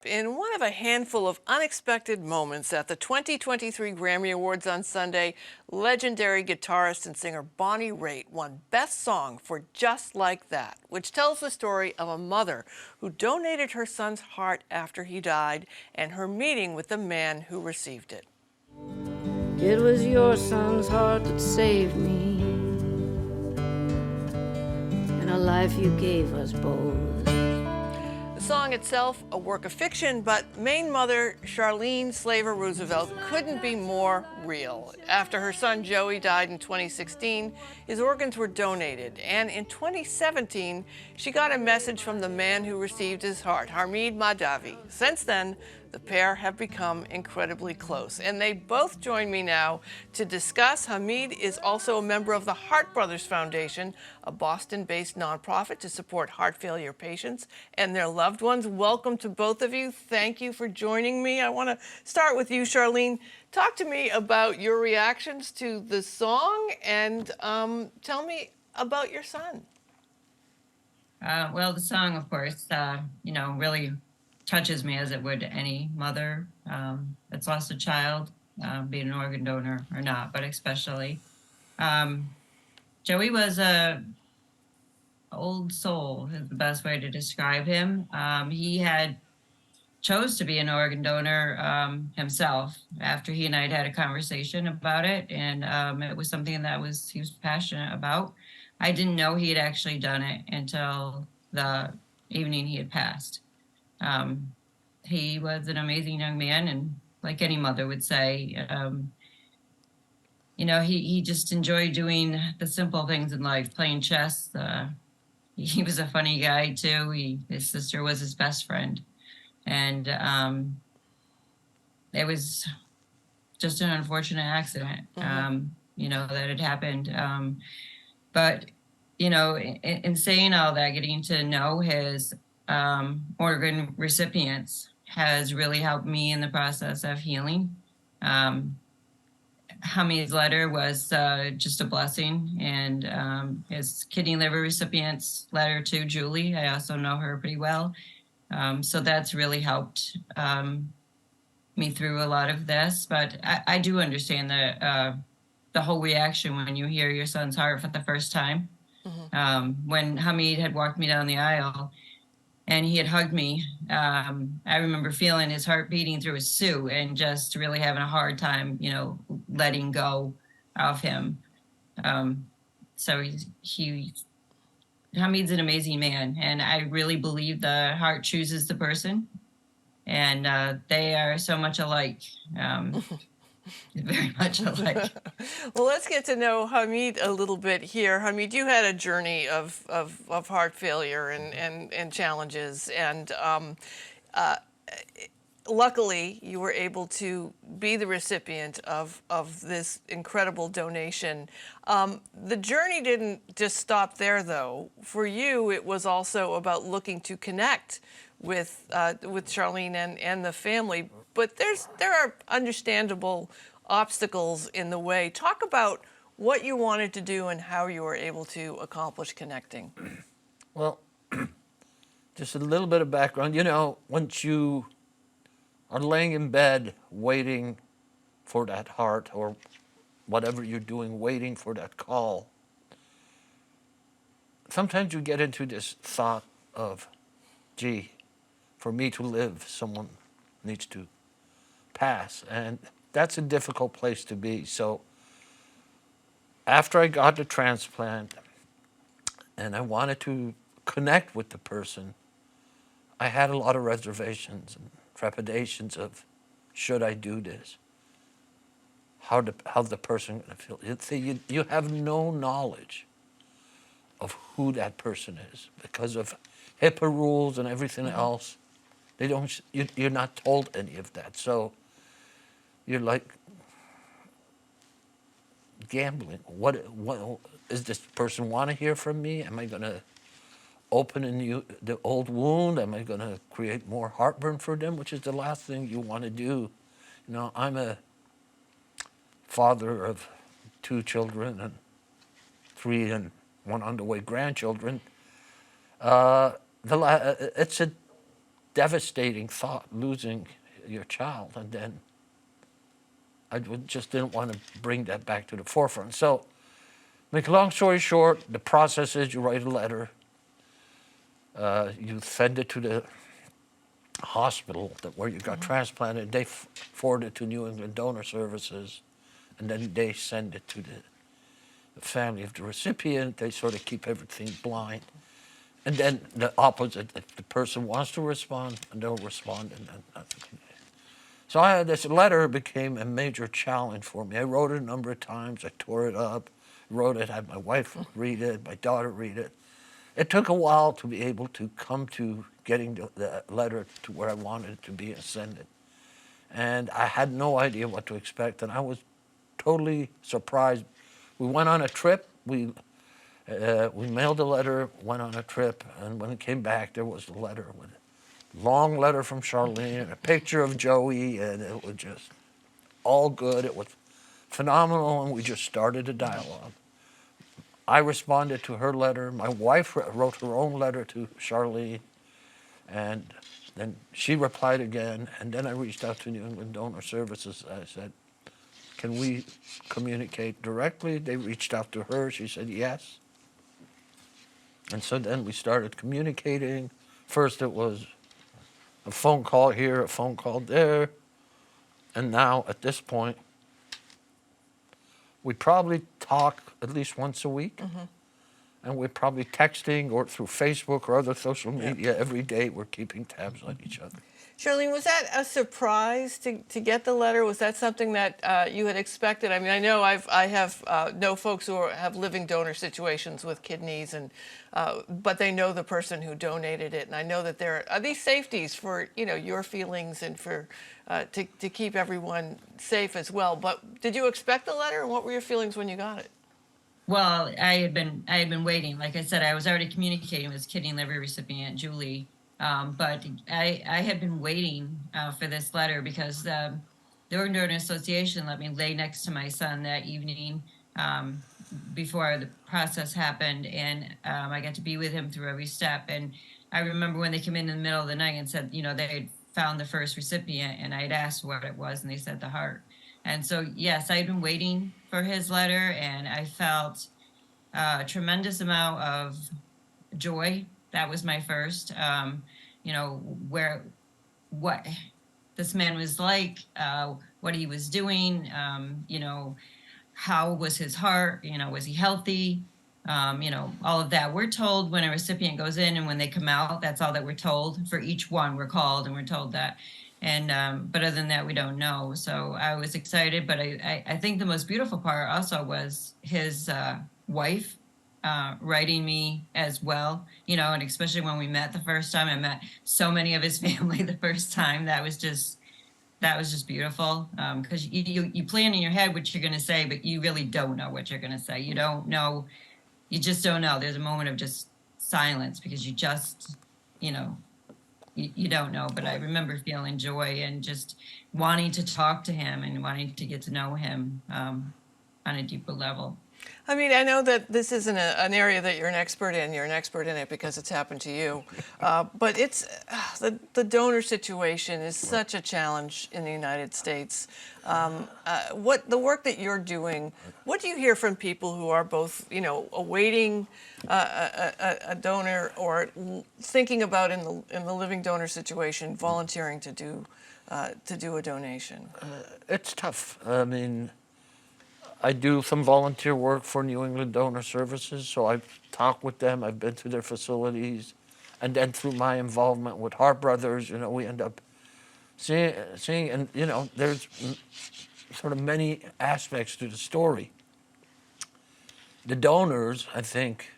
In one of a handful of unexpected moments at the 2023 Grammy Awards on Sunday, legendary guitarist and singer Bonnie Raitt won Best Song for Just Like That, which tells the story of a mother who donated her son's heart after he died and her meeting with the man who received it. It was your son's heart that saved me, and a life you gave us both. The song itself, a work of fiction, but Maine mother Charlene Slaver-Roosevelt couldn't be more real. After her son Joey died in 2016, his organs were donated, and in 2017, she got a message from the man who received his heart, Hamid Mahdavi. Since then, the pair have become incredibly close, and they both join me now to discuss. Hamid is also a member of the Heart Brothers Foundation, a Boston-based nonprofit to support heart failure patients and their loved ones. Welcome to both of you. Thank you for joining me. I want to start with you, Charlene. Talk to me about your reactions to the song and tell me about your son. Well, the song, of course, really touches me as it would any mother that's lost a child, being an organ donor or not, but especially. Joey was a old soul is the best way to describe him. He had chose to be an organ donor himself after he and I had a conversation about it, and it was something that he was passionate about. I didn't know he had actually done it until the evening he had passed. He was an amazing young man, and like any mother would say, he just enjoyed doing the simple things in life, playing chess. He was a funny guy too. His sister was his best friend, and it was just an unfortunate accident, that had happened. But in saying all that, getting to know his organ recipients has really helped me in the process of healing. Hamid's letter was just a blessing, and his kidney liver recipient's letter to Julie, I also know her pretty well. So that's really helped me through a lot of this. But I do understand the whole reaction when you hear your son's heart for the first time. When Hamid had walked me down the aisle and he had hugged me, I remember feeling his heart beating through his suit and just really having a hard time, letting go of him. So Hamid's an amazing man, and I really believe the heart chooses the person, and they are so much alike. Very much alike. Well, let's get to know Hamid a little bit here. Hamid, you had a journey of heart failure and challenges, and luckily you were able to be the recipient of this incredible donation. The journey didn't just stop there, though. For you, it was also about looking to connect with Charlene and the family. But there are understandable obstacles in the way. Talk about what you wanted to do and how you were able to accomplish connecting. Well, just a little bit of background. Once you are laying in bed waiting for that heart or whatever you're doing, waiting for that call, sometimes you get into this thought of, gee, for me to live, someone needs to pass. And that's a difficult place to be. So after I got the transplant and I wanted to connect with the person, I had a lot of reservations and trepidations of, should I do this? How the person going to feel? See, you have no knowledge of who that person is because of HIPAA rules and everything else. They don't. You're not told any of that, so you're like gambling. What is this person want to hear from me? Am I going to open the old wound? Am I going to create more heartburn for them? Which is the last thing you want to do. I'm a father of 2 children and 3 and 1 on the way grandchildren. It's a devastating thought, losing your child, and then just didn't want to bring that back to the forefront. So, make a long story short, the process is you write a letter, you send it to the hospital where you got transplanted, they forward it to New England Donor Services, and then they send it to the family of the recipient. They sort of keep everything blind. And then the opposite, if the person wants to respond, and they'll respond, and then so this letter became a major challenge for me. I wrote it a number of times. I tore it up, wrote it, had my wife read it, my daughter read it. It took a while to be able to come to getting the letter to where I wanted it to be and send it. And I had no idea what to expect, and I was totally surprised. We went on a trip. We mailed the letter, went on a trip, and when it came back, there was the letter with it. Long letter from Charlene, and a picture of Joey, and it was just all good. It was phenomenal, and we just started a dialogue. I responded to her letter. My wife wrote her own letter to Charlene, and then she replied again, and then I reached out to New England Donor Services. I said, can we communicate directly? They reached out to her. She said yes. And so then we started communicating. First it was a phone call here, a phone call there. And now at this point, we probably talk at least once a week. And we're probably texting or through Facebook or other social media every day. We're keeping tabs on each other. Charlene, was that a surprise to get the letter? Was that something that you had expected? I mean, I know I have know folks who have living donor situations with kidneys, and but they know the person who donated it, and I know that there are these safeties for your feelings and for to keep everyone safe as well. But did you expect the letter, and what were your feelings when you got it? Well, I had been waiting. Like I said, I was already communicating with kidney and liver recipient Julie. But I had been waiting for this letter because the Organ Donor Association let me lay next to my son that evening before the process happened, and I got to be with him through every step. And I remember when they came in the middle of the night and said, they had found the first recipient, and I had asked what it was, and they said the heart. And so, yes, I had been waiting for his letter, and I felt a tremendous amount of joy. That was my first, what this man was like, what he was doing, how was his heart, was he healthy, all of that. We're told when a recipient goes in and when they come out, that's all that we're told. For each one, we're called and we're told that. And but other than that, we don't know. So I was excited, but I think the most beautiful part also was his wife writing me as well, and especially when we met the first time. I met so many of his family the first time. That was just beautiful, because you plan in your head what you're going to say, but you really don't know what you're going to say. You don't know. You just don't know. There's a moment of just silence because you just, you don't know. But I remember feeling joy and just wanting to talk to him and wanting to get to know him on a deeper level. I mean, I know that this isn't an area that you're an expert in. You're an expert in it because it's happened to you. But it's the donor situation is such a challenge in the United States. What the work that you're doing, what do you hear from people who are both, awaiting a donor or thinking about in the living donor situation, volunteering to do a donation? It's tough. I mean, I do some volunteer work for New England Donor Services, so I've talked with them. I've been to their facilities, and then through my involvement with Heart Brothers, we end up seeing, and there's sort of many aspects to the story. The donors, I think,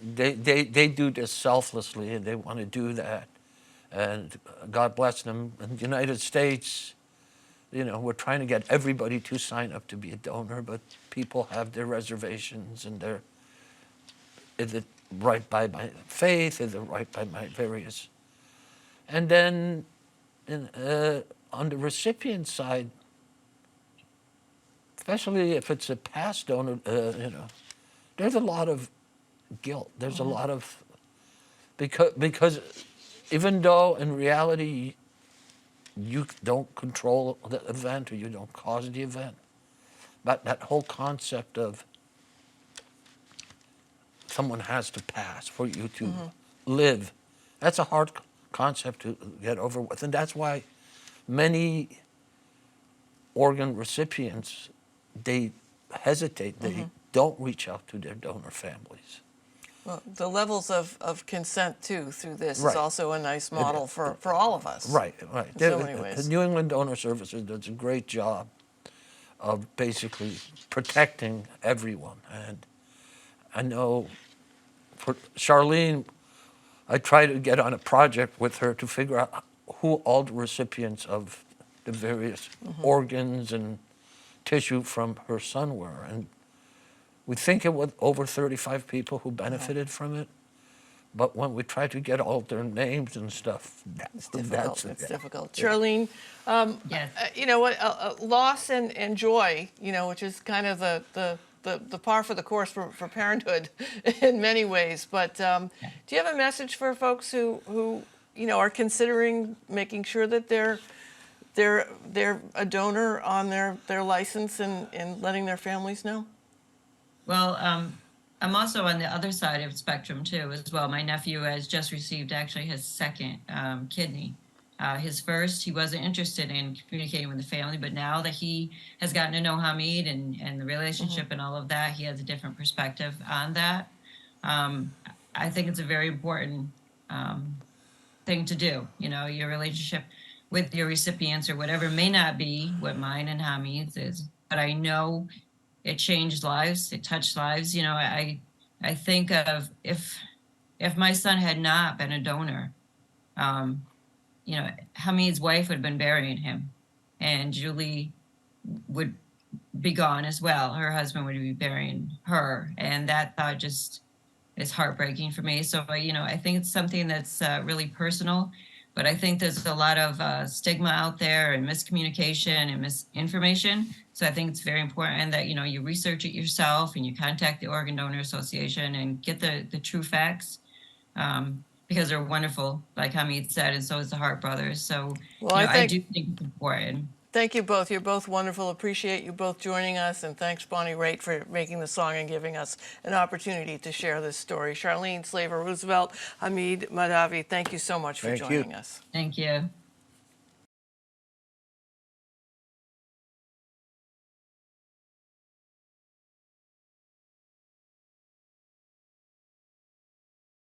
they do this selflessly, and they want to do that, and God bless them. In the United States, we're trying to get everybody to sign up to be a donor, but people have their reservations, and is it right by my faith? Is it right by my various? And then on the recipient side, especially if it's a past donor, there's a lot of guilt. There's a lot of, because even though in reality you don't control the event or you don't cause the event, but that whole concept of someone has to pass for you to live, that's a hard concept to get over with. And that's why many organ recipients, they hesitate, they don't reach out to their donor families. Well, the levels of consent, too, through this Right. is also a nice model for all of us. Right. In so many ways. The New England Donor Services does a great job of basically protecting everyone. And I know for Charlene, I try to get on a project with her to figure out who all the recipients of the various organs and tissue from her son were. And we think it was over 35 people who benefited from it. But when we try to get all their names and stuff, It's difficult. It's yeah. difficult. Charlene, Yes. you know what? Loss and joy, you know, which is kind of the par for the course for parenthood in many ways. But do you have a message for folks who you know are considering making sure that they're a donor on their license and letting their families know? Well, I'm also on the other side of the spectrum too, as well. My nephew has just received actually his second kidney. His first, he wasn't interested in communicating with the family, but now that he has gotten to know Hamid and the relationship and all of that, he has a different perspective on that. I think it's a very important thing to do. You know, your relationship with your recipients or whatever may not be what mine and Hamid's is, but I know it changed lives, it touched lives. You know, I think of if my son had not been a donor, you know, Hamid's wife would have been burying him, and Julie would be gone as well. Her husband would be burying her, and that thought just is heartbreaking for me. So, you know, I think it's something that's really personal, but I think there's a lot of stigma out there and miscommunication and misinformation. So I think it's very important that, you know, you research it yourself and you contact the Organ Donor Association and get the true facts, because they're wonderful, like Hamid said, and so is the Hart brothers. So, Well, you know, I I do think- think it's important. Thank you both. You're both wonderful. Appreciate you both joining us. And thanks, Bonnie Raitt, for making the song and giving us an opportunity to share this story. Charlene, Slaver-Roosevelt, Hamid Mahdavi, thank you so much for Thank you. joining us. Thank you.